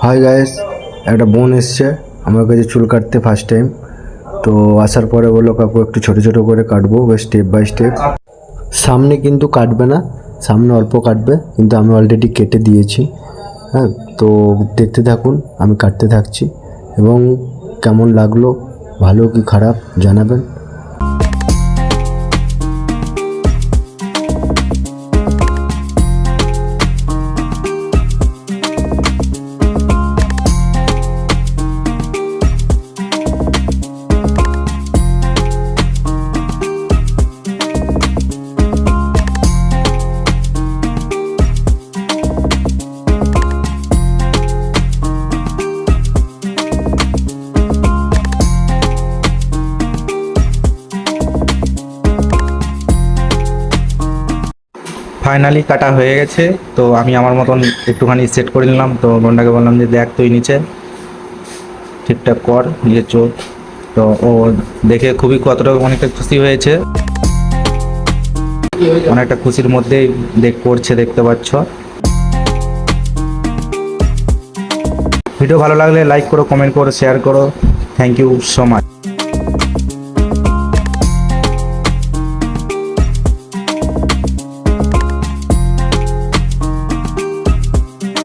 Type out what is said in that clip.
Hi guys, একটা বোন এসছে আমার কাছে চুল কাটতে ফার্স্ট টাইম। তো আসার পরে বললো কাকু একটু ছোটো ছোটো করে কাটবো, স্টেপ বাই স্টেপ। সামনে কিন্তু কাটবে না, সামনে অল্প কাটবে, কিন্তু আমি অলরেডি কেটে দিয়েছি। হ্যাঁ, তো দেখতে থাকুন, আমি কাটতে থাকছি এবং কেমন লাগলো, ভালো কি খারাপ জানাবেন। ফাইনালি কাটা হয়ে গেছে। তো আমি আমার মতন একটুখানি সেট করে নিলাম। তো বোনটাকে বললাম যে দেখ তুই নিচে ঠিকঠাক কর নিজের চোখ। তো ও দেখে খুবই অনেকটা খুশি হয়েছে, অনেকটা খুশির মধ্যেই করছে, দেখতে পাচ্ছ। ভিডিও ভালো লাগলে লাইক করো, কমেন্ট করো, শেয়ার করো। Thank you so much.